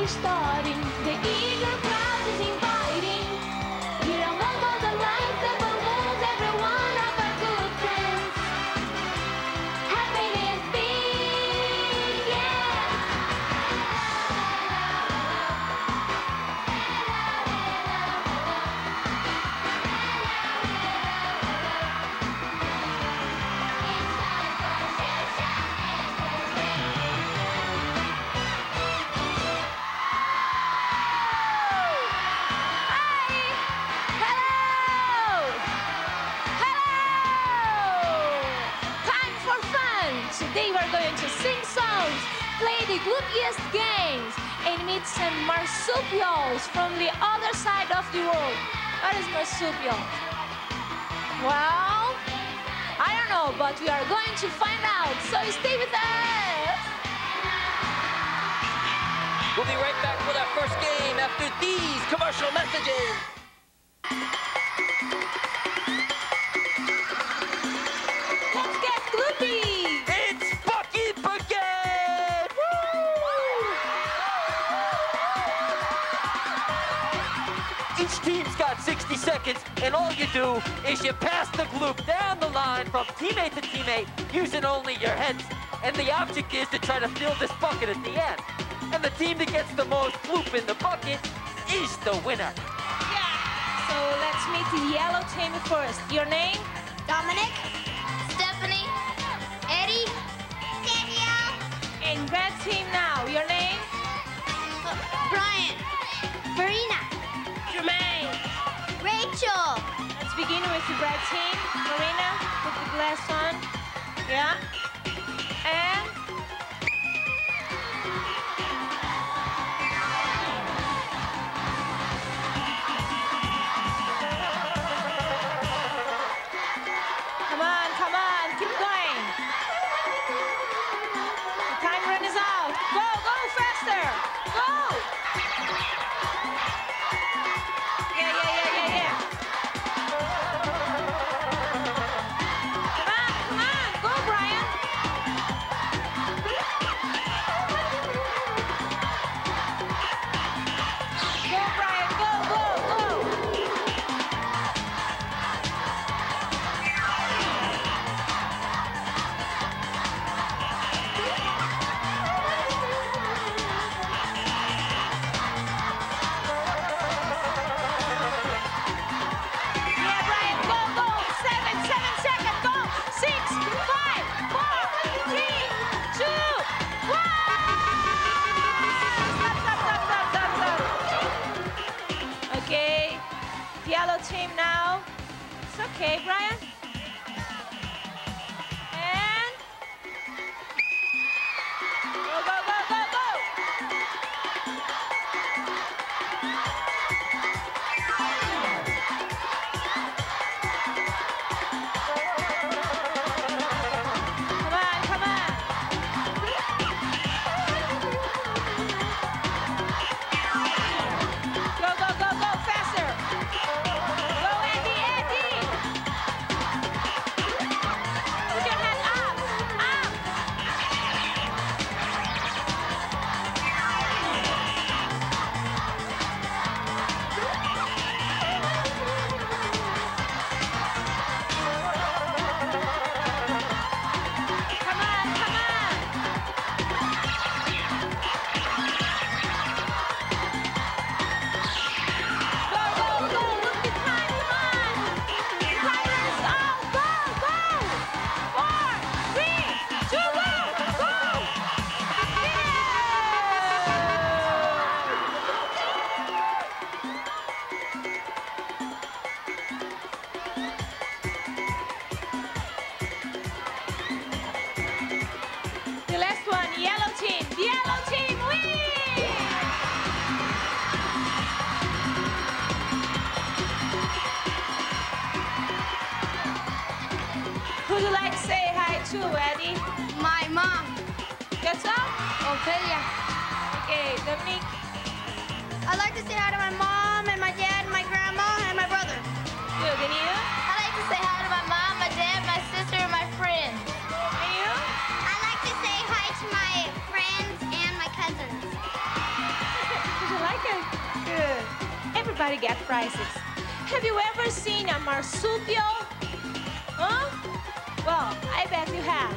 is starting. The eager crowd is inviting. Here among all the lights, the balloons, every one of our good friends. Happiness big, yeah. Today we're going to sing songs, play the goofiest games, and meet some marsupials from the other side of the world. What is marsupial? Well, I don't know, but we are going to find out, so stay with us! We'll be right back with our first game after these commercial messages. Let's get goofy! Each team's got 60 seconds, and all you do is you pass the gloop down the line from teammate to teammate using only your heads. And the object is to try to fill this bucket at the end. And the team that gets the most gloop in the bucket is the winner. Yeah. So let's meet the yellow team first. Your name? Dominic, Stephanie, Eddie, Danielle. And red team now. Your name? Brian, Verena, Jermaine. Rachel. Let's begin with the red team. Marina, put the glass on. Yeah. And come on, keep going. The time run is out. Go faster. Go. Yeah. Come on, go, Brian. Go, Brian, go. Yeah, Brian, go. 7 seconds, go. 6, 5, 4, 3, 2, 1. Stop. Okay, yellow team now. It's okay, Brian. And go. Come on. Go faster. Go, Eddie. Put your hand up. Come on. Go. Look at the time. Come on. The timer is out. Go. 4, 3, 2, 1. Go. The last one, yellow team. The yellow team wins! Who'd you like to say hi to, Eddie? My mom, What's up? Ophelia. Okay, Dominic. I'd like to say hi to my mom and my dad and my grandma and my brother. Good, and you? I'd like to say hi to my mom, my dad, my sister, and my friends. And you? I'd like to say hi to my friends and my cousins. everybody get prizes. Have you ever seen a marsupial? Huh? Well, I bet you have.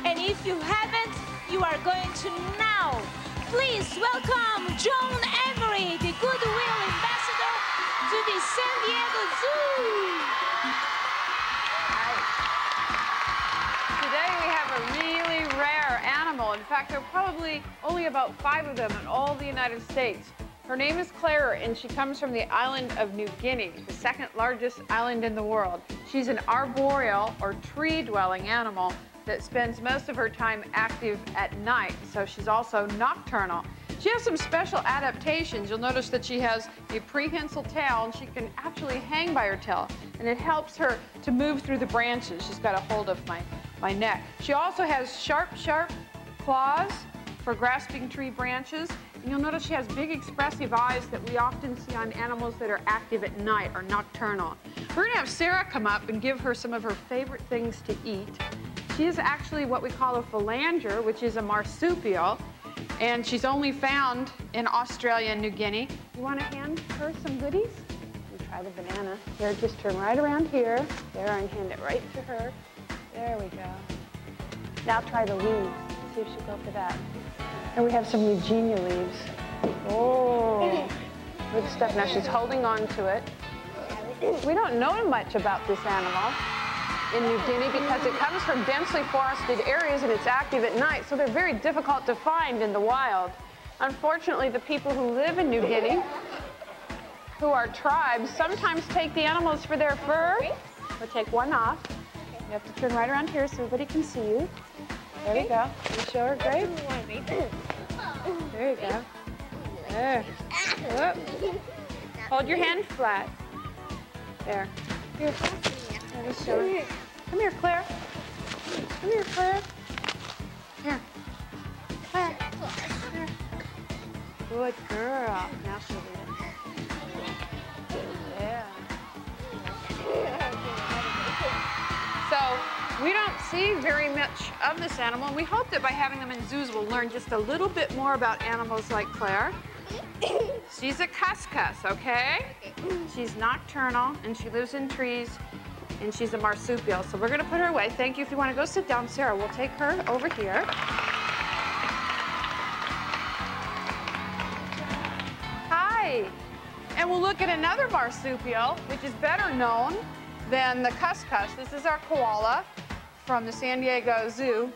And if you haven't, you are going to now. Please welcome Joan Embrey, the Goodwill Ambassador to the San Diego Zoo. Today we have a really rare animal. In fact, there are probably only about 5 of them in all the United States. Her name is Clara, and she comes from the island of New Guinea, the 2nd largest island in the world. She's an arboreal or tree-dwelling animal that spends most of her time active at night, so she's also nocturnal. She has some special adaptations. You'll notice that she has a prehensile tail, and she can actually hang by her tail, and it helps her to move through the branches. She's got a hold of my neck. She also has sharp claws for grasping tree branches. And you'll notice she has big expressive eyes that we often see on animals that are active at night or nocturnal. We're gonna have Sarah come up and give her some of her favorite things to eat. She is actually what we call a phalanger, which is a marsupial, and she's only found in Australia and New Guinea. You wanna hand her some goodies? You try the banana. Here, just turn right around here. There, and hand it right to her. There we go. Now try the leaves. See if she'll go for that. And we have some Eugenia leaves. Oh, good stuff. Now she's holding on to it. We don't know much about this animal in New Guinea because it comes from densely forested areas and it's active at night, so they're very difficult to find in the wild. Unfortunately, the people who live in New Guinea, who are tribes, sometimes take the animals for their fur. We'll take one off. You have to turn right around here so everybody can see you. There we go. Can you show her, Grape? There you go. There. Whoop. Hold your hand flat. There. Here. Let me show her. Come here, Claire. Come here, Claire. Here. Claire. Here. Good girl. Now she'll do it. Yeah. So, we don't see very much of this animal, and we hope that by having them in zoos, we'll learn just a little bit more about animals like Claire. She's a cuscus, okay? She's nocturnal, and she lives in trees, and she's a marsupial. So we're gonna put her away. Thank you. If you wanna go sit down, Sarah, we'll take her over here. Hi. And we'll look at another marsupial, which is better known than the cuscus. This is our koala from the San Diego Zoo.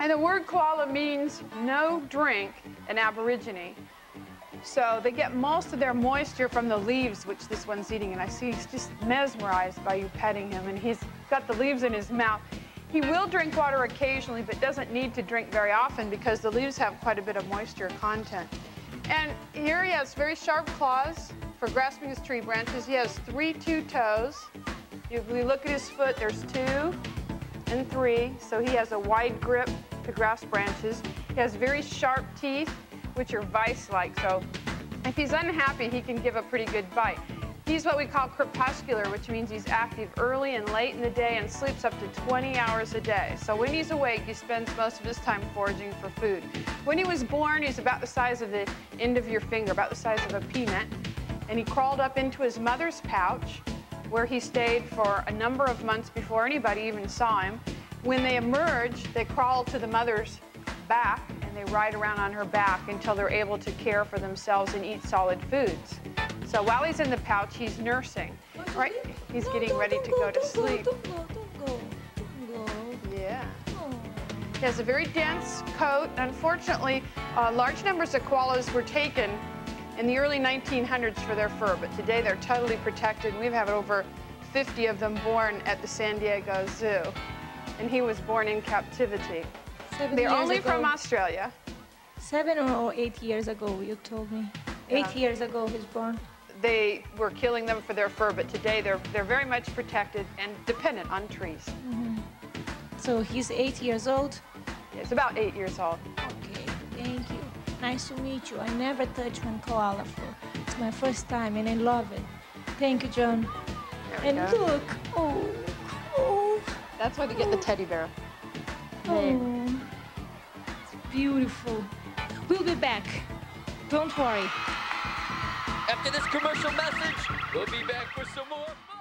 And the word koala means no drink in Aborigine. So they get most of their moisture from the leaves, which this one's eating. And I see he's just mesmerized by you petting him. And he's got the leaves in his mouth. He will drink water occasionally, but doesn't need to drink very often because the leaves have quite a bit of moisture content. And here he has very sharp claws for grasping his tree branches. He has 3 two-toes. If we look at his foot, there's 2 and 3, so he has a wide grip to grasp branches. He has very sharp teeth, which are vice-like, so if he's unhappy, he can give a pretty good bite. He's what we call crepuscular, which means he's active early and late in the day and sleeps up to 20 hours a day. So when he's awake, he spends most of his time foraging for food. When he was born, he's about the size of the end of your finger, about the size of a peanut, and he crawled up into his mother's pouch, where he stayed for a number of months before anybody even saw him. When they emerge, they crawl to the mother's back and they ride around on her back until they're able to care for themselves and eat solid foods. So while he's in the pouch, he's nursing, right? He's getting ready to go to sleep. Yeah. He has a very dense coat. Unfortunately, large numbers of koalas were taken in the early 1900s for their fur, but today they're totally protected. We've had over 50 of them born at the San Diego Zoo, and he was born in captivity. They're only from Australia. 7 or 8 years ago, you told me. Yeah. 8 years ago he's born. They were killing them for their fur, but today they're very much protected and dependent on trees. Mm-hmm. So he's 8 years old? It's about 8 years old. Okay, thank you. Nice to meet you. I never touched one koala fur. It's my first time and I love it. Thank you, John. And go. look, oh. That's why they get the teddy bear. Oh, it's beautiful. We'll be back. Don't worry. Yep. After this commercial message, we'll be back for some more.